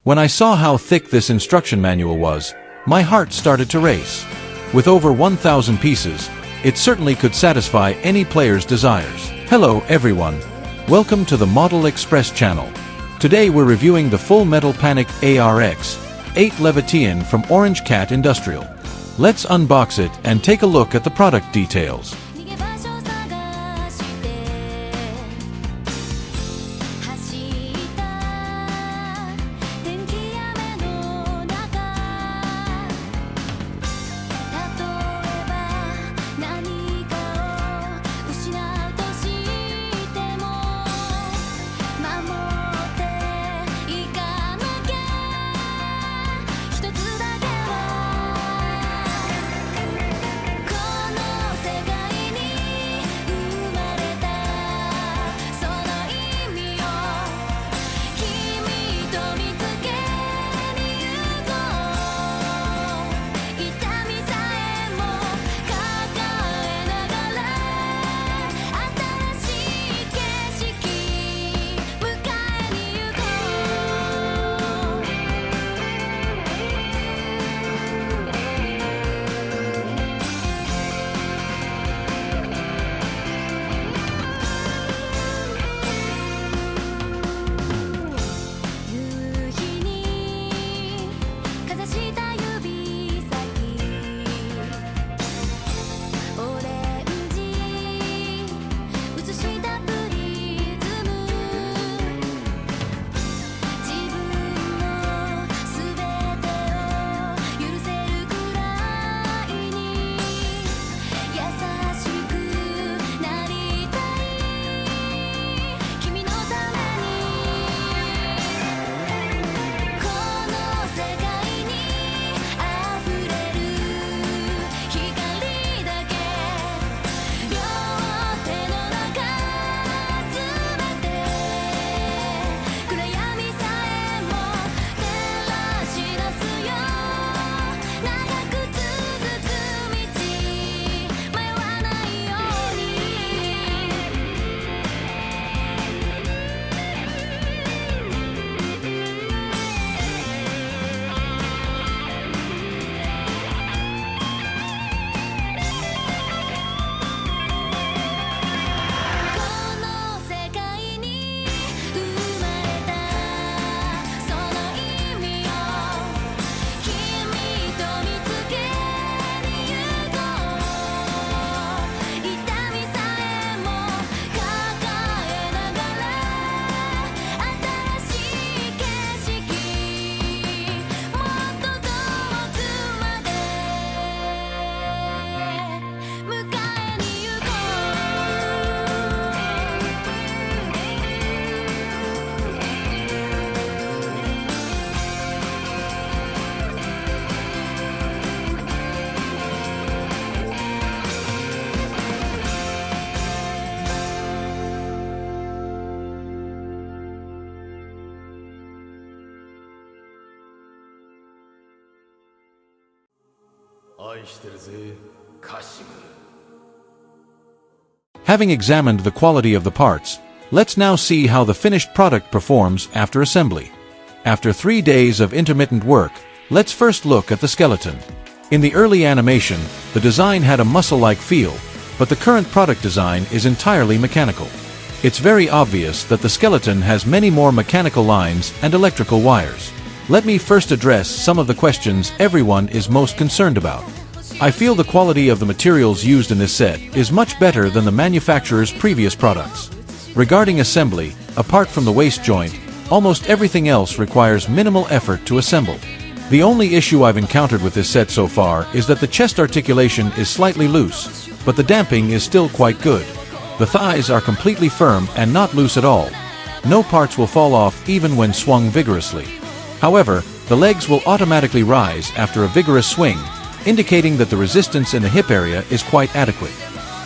When I saw how thick this instruction manual was, my heart started to race. With over 1,000 pieces, it certainly could satisfy any player's desires. Hello everyone. Welcome to the Model Express channel. Today we're reviewing the full metal panic ARX-8 Laevatein from Orange Cat Industrial. Let's unbox it and take a look at the product details. Having examined the quality of the parts, let's now see how the finished product performs after assembly. After 3 days of intermittent work, let's first look at the skeleton. In the early animation, the design had a muscle-like feel, but the current product design is entirely mechanical. It's very obvious that the skeleton has many more mechanical lines and electrical wires. Let me first address some of the questions everyone is most concerned about. I feel the quality of the materials used in this set is much better than the manufacturer's previous products. Regarding assembly, apart from the waist joint, almost everything else requires minimal effort to assemble. The only issue I've encountered with this set so far is that the chest articulation is slightly loose, but the damping is still quite good. The thighs are completely firm and not loose at all. No parts will fall off even when swung vigorously. However, the legs will automatically rise after a vigorous swing, indicating that the resistance in the hip area is quite adequate.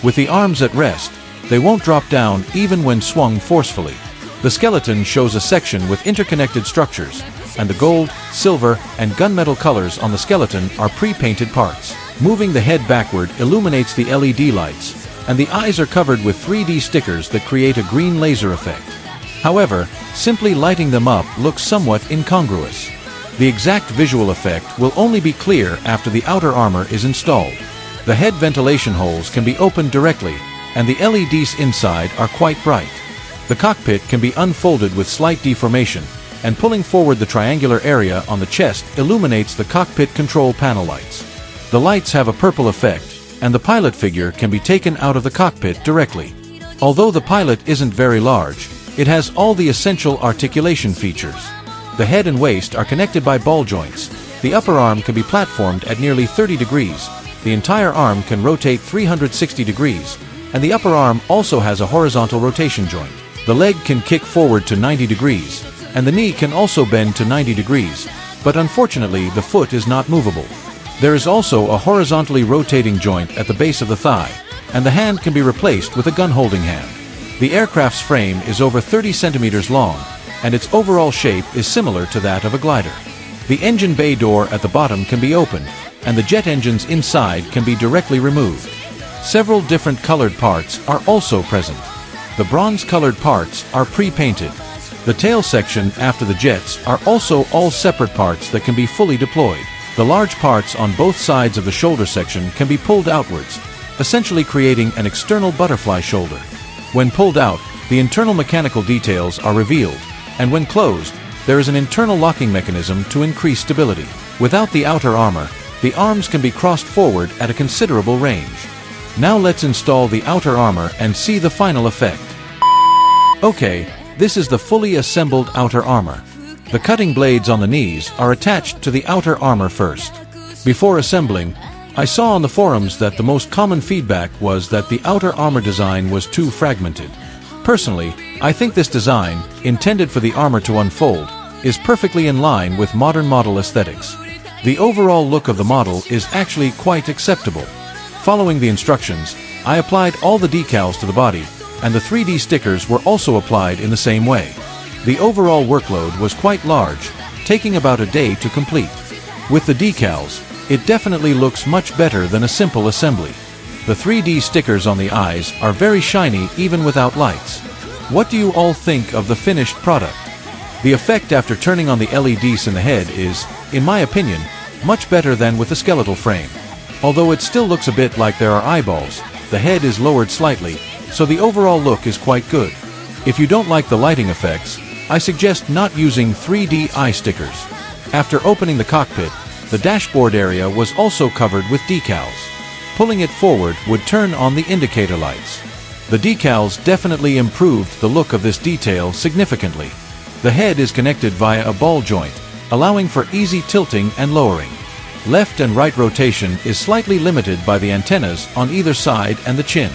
With the arms at rest, they won't drop down even when swung forcefully. The skeleton shows a section with interconnected structures, and the gold, silver, and gunmetal colors on the skeleton are pre-painted parts. Moving the head backward illuminates the LED lights, and the eyes are covered with 3D stickers that create a green laser effect. However, simply lighting them up looks somewhat incongruous. The exact visual effect will only be clear after the outer armor is installed. The head ventilation holes can be opened directly, and the LEDs inside are quite bright. The cockpit can be unfolded with slight deformation, and pulling forward the triangular area on the chest illuminates the cockpit control panel lights. The lights have a purple effect, and the pilot figure can be taken out of the cockpit directly. Although the pilot isn't very large, it has all the essential articulation features. The head and waist are connected by ball joints. The upper arm can be platformed at nearly 30 degrees. The entire arm can rotate 360 degrees, and the upper arm also has a horizontal rotation joint. The leg can kick forward to 90 degrees, and the knee can also bend to 90 degrees, but unfortunately the foot is not movable. There is also a horizontally rotating joint at the base of the thigh, and the hand can be replaced with a gun-holding hand. The aircraft's frame is over 30 centimeters long, and its overall shape is similar to that of a glider. The engine bay door at the bottom can be opened, and the jet engines inside can be directly removed. Several different colored parts are also present. The bronze-colored parts are pre-painted. The tail section after the jets are also all separate parts that can be fully deployed. The large parts on both sides of the shoulder section can be pulled outwards, essentially creating an external butterfly shoulder. When pulled out, the internal mechanical details are revealed, and when closed, there is an internal locking mechanism to increase stability. Without the outer armor, the arms can be crossed forward at a considerable range. Now let's install the outer armor and see the final effect. Okay, this is the fully assembled outer armor. The cutting blades on the knees are attached to the outer armor first. Before assembling, I saw on the forums that the most common feedback was that the outer armor design was too fragmented. Personally, I think this design, intended for the armor to unfold, is perfectly in line with modern model aesthetics. The overall look of the model is actually quite acceptable. Following the instructions, I applied all the decals to the body, and the 3D stickers were also applied in the same way. The overall workload was quite large, taking about a day to complete. With the decals, it definitely looks much better than a simple assembly. The 3D stickers on the eyes are very shiny even without lights. What do you all think of the finished product? The effect after turning on the LEDs in the head is, in my opinion, much better than with the skeletal frame. Although it still looks a bit like there are eyeballs, the head is lowered slightly, so the overall look is quite good. If you don't like the lighting effects, I suggest not using 3D eye stickers. After opening the cockpit, the dashboard area was also covered with decals. Pulling it forward would turn on the indicator lights. The decals definitely improved the look of this detail significantly. The head is connected via a ball joint, allowing for easy tilting and lowering. Left and right rotation is slightly limited by the antennas on either side and the chin.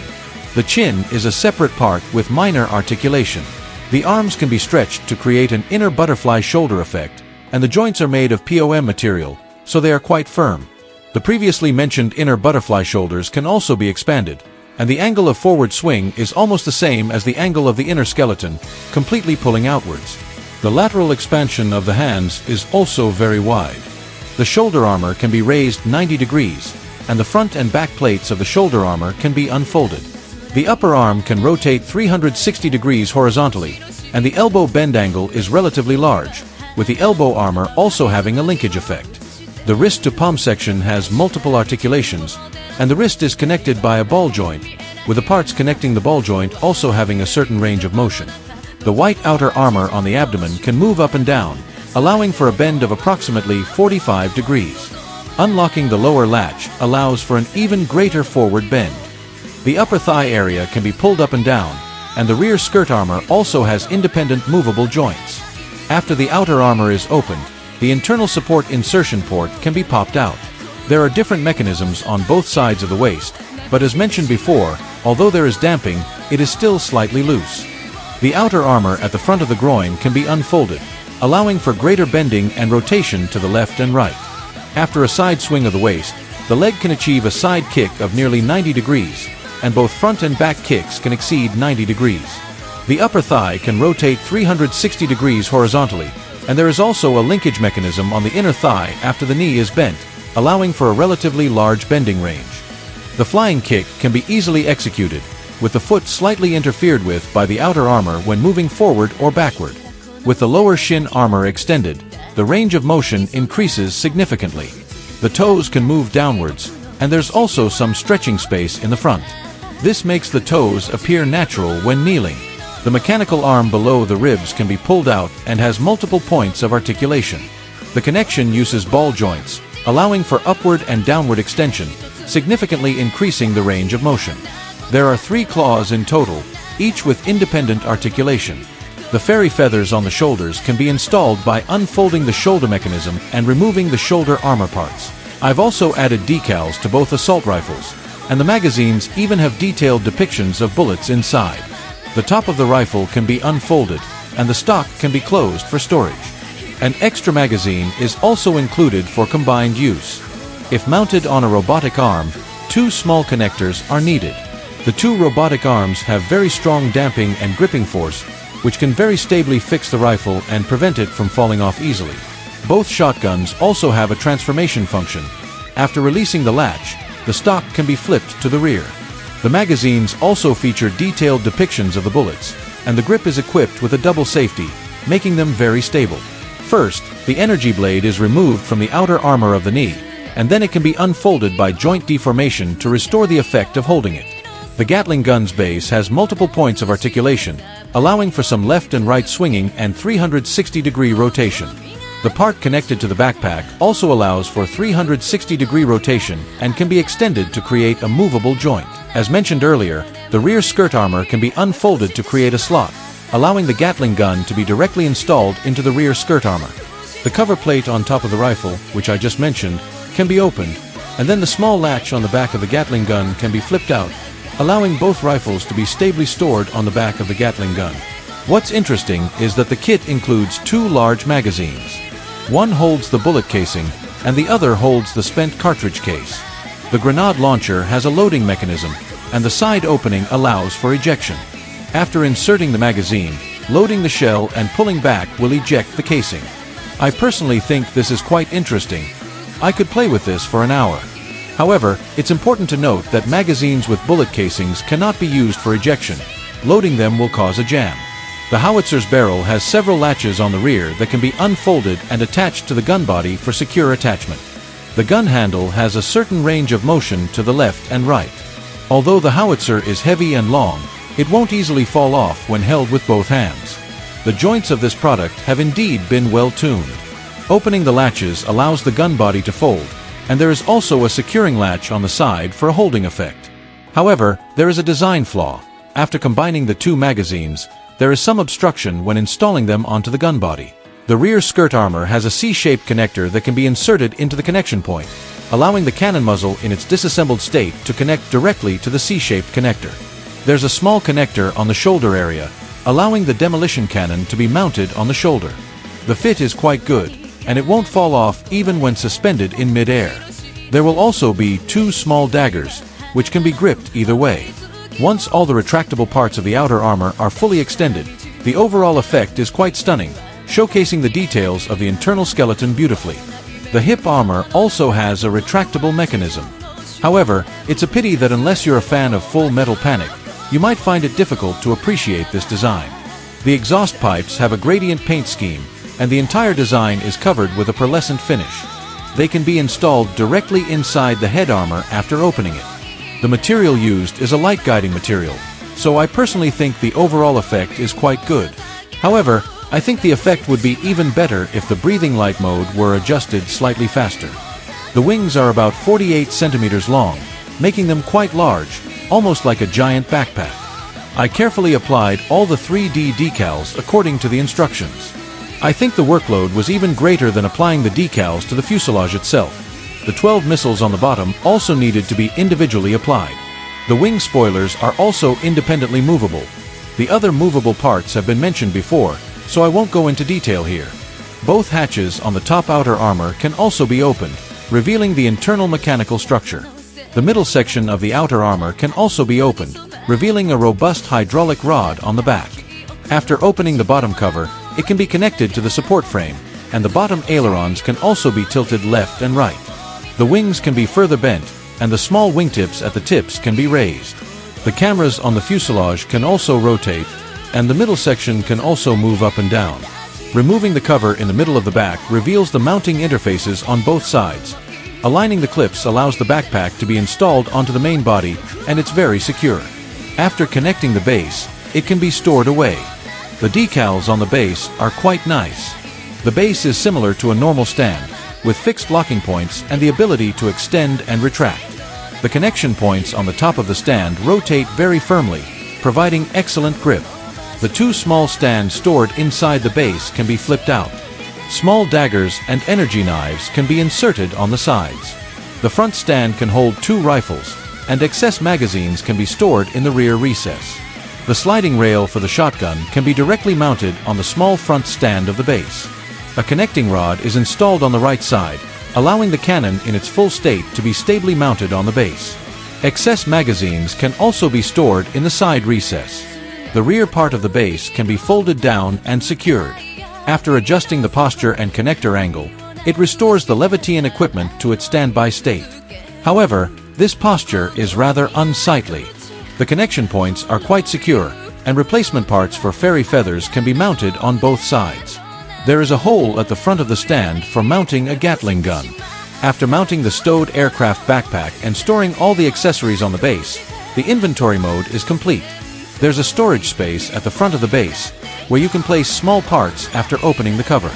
The chin is a separate part with minor articulation. The arms can be stretched to create an inner butterfly shoulder effect, and the joints are made of POM material, so they are quite firm. The previously mentioned inner butterfly shoulders can also be expanded, and the angle of forward swing is almost the same as the angle of the inner skeleton, completely pulling outwards. The lateral expansion of the hands is also very wide. The shoulder armor can be raised 90 degrees, and the front and back plates of the shoulder armor can be unfolded. The upper arm can rotate 360 degrees horizontally, and the elbow bend angle is relatively large, with the elbow armor also having a linkage effect. The wrist to palm section has multiple articulations, and the wrist is connected by a ball joint, with the parts connecting the ball joint also having a certain range of motion. The white outer armor on the abdomen can move up and down, allowing for a bend of approximately 45 degrees. Unlocking the lower latch allows for an even greater forward bend. The upper thigh area can be pulled up and down, and the rear skirt armor also has independent movable joints. After the outer armor is opened, the internal support insertion port can be popped out. There are different mechanisms on both sides of the waist, but as mentioned before, although there is damping, it is still slightly loose. The outer armor at the front of the groin can be unfolded, allowing for greater bending and rotation to the left and right. After a side swing of the waist, the leg can achieve a side kick of nearly 90 degrees, and both front and back kicks can exceed 90 degrees. The upper thigh can rotate 360 degrees horizontally, and there is also a linkage mechanism on the inner thigh after the knee is bent, allowing for a relatively large bending range. The flying kick can be easily executed, with the foot slightly interfered with by the outer armor when moving forward or backward. With the lower shin armor extended, the range of motion increases significantly. The toes can move downwards, and there's also some stretching space in the front. This makes the toes appear natural when kneeling. The mechanical arm below the ribs can be pulled out and has multiple points of articulation. The connection uses ball joints, allowing for upward and downward extension, significantly increasing the range of motion. There are 3 claws in total, each with independent articulation. The fairy feathers on the shoulders can be installed by unfolding the shoulder mechanism and removing the shoulder armor parts. I've also added decals to both assault rifles, and the magazines even have detailed depictions of bullets inside. The top of the rifle can be unfolded, and the stock can be closed for storage. An extra magazine is also included for combined use. If mounted on a robotic arm, 2 small connectors are needed. The 2 robotic arms have very strong damping and gripping force, which can very stably fix the rifle and prevent it from falling off easily. Both shotguns also have a transformation function. After releasing the latch, the stock can be flipped to the rear. The magazines also feature detailed depictions of the bullets, and the grip is equipped with a double safety, making them very stable. First, the energy blade is removed from the outer armor of the knee, and then it can be unfolded by joint deformation to restore the effect of holding it. The Gatling gun's base has multiple points of articulation, allowing for some left and right swinging and 360-degree rotation. The part connected to the backpack also allows for 360-degree rotation and can be extended to create a movable joint. As mentioned earlier, the rear skirt armor can be unfolded to create a slot, allowing the Gatling gun to be directly installed into the rear skirt armor. The cover plate on top of the rifle, which I just mentioned, can be opened, and then the small latch on the back of the Gatling gun can be flipped out, allowing both rifles to be stably stored on the back of the Gatling gun. What's interesting is that the kit includes 2 large magazines. One holds the bullet casing, and the other holds the spent cartridge case. The grenade launcher has a loading mechanism, and the side opening allows for ejection. After inserting the magazine, loading the shell and pulling back will eject the casing. I personally think this is quite interesting. I could play with this for an hour. However, it's important to note that magazines with bullet casings cannot be used for ejection. Loading them will cause a jam. The howitzer's barrel has several latches on the rear that can be unfolded and attached to the gun body for secure attachment. The gun handle has a certain range of motion to the left and right. Although the howitzer is heavy and long, it won't easily fall off when held with both hands. The joints of this product have indeed been well tuned. Opening the latches allows the gun body to fold, and there is also a securing latch on the side for a holding effect. However, there is a design flaw. After combining the 2 magazines, there is some obstruction when installing them onto the gun body. The rear skirt armor has a C-shaped connector that can be inserted into the connection point, allowing the cannon muzzle in its disassembled state to connect directly to the C-shaped connector. There's a small connector on the shoulder area, allowing the demolition cannon to be mounted on the shoulder. The fit is quite good, and it won't fall off even when suspended in mid-air. There will also be 2 small daggers, which can be gripped either way. Once all the retractable parts of the outer armor are fully extended, the overall effect is quite stunning, showcasing the details of the internal skeleton beautifully. The hip armor also has a retractable mechanism. However, it's a pity that unless you're a fan of Full Metal Panic, you might find it difficult to appreciate this design. The exhaust pipes have a gradient paint scheme, and the entire design is covered with a pearlescent finish. They can be installed directly inside the head armor after opening it. The material used is a light guiding material, so I personally think the overall effect is quite good. However, I think the effect would be even better if the breathing light mode were adjusted slightly faster. The wings are about 48 centimeters long, making them quite large, almost like a giant backpack. I carefully applied all the 3D decals according to the instructions. I think the workload was even greater than applying the decals to the fuselage itself. The 12 missiles on the bottom also needed to be individually applied. The wing spoilers are also independently movable. The other movable parts have been mentioned before, so I won't go into detail here. Both hatches on the top outer armor can also be opened, revealing the internal mechanical structure. The middle section of the outer armor can also be opened, revealing a robust hydraulic rod on the back. After opening the bottom cover, it can be connected to the support frame, and the bottom ailerons can also be tilted left and right. The wings can be further bent, and the small wingtips at the tips can be raised. The cameras on the fuselage can also rotate, and the middle section can also move up and down. Removing the cover in the middle of the back reveals the mounting interfaces on both sides. Aligning the clips allows the backpack to be installed onto the main body, and it's very secure. After connecting the base, it can be stored away. The decals on the base are quite nice. The base is similar to a normal stand, with fixed locking points and the ability to extend and retract. The connection points on the top of the stand rotate very firmly, providing excellent grip. The two small stands stored inside the base can be flipped out. Small daggers and energy knives can be inserted on the sides. The front stand can hold 2 rifles, and excess magazines can be stored in the rear recess. The sliding rail for the shotgun can be directly mounted on the small front stand of the base. A connecting rod is installed on the right side, allowing the cannon in its full state to be stably mounted on the base. Excess magazines can also be stored in the side recess. The rear part of the base can be folded down and secured. After adjusting the posture and connector angle, it restores the Laevatein equipment to its standby state. However, this posture is rather unsightly. The connection points are quite secure, and replacement parts for fairy feathers can be mounted on both sides. There is a hole at the front of the stand for mounting a Gatling gun. After mounting the stowed aircraft backpack and storing all the accessories on the base, the inventory mode is complete. There's a storage space at the front of the base, where you can place small parts after opening the cover.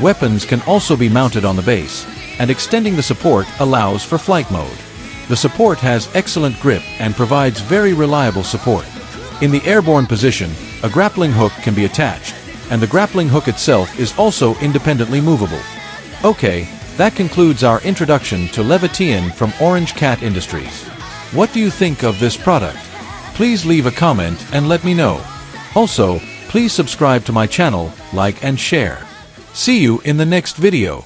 Weapons can also be mounted on the base, and extending the support allows for flight mode. The support has excellent grip and provides very reliable support. In the airborne position, a grappling hook can be attached, and the grappling hook itself is also independently movable. Okay, that concludes our introduction to Laevatein from Orange Cat Industries. What do you think of this product? Please leave a comment and let me know. Also, please subscribe to my channel, like and share. See you in the next video.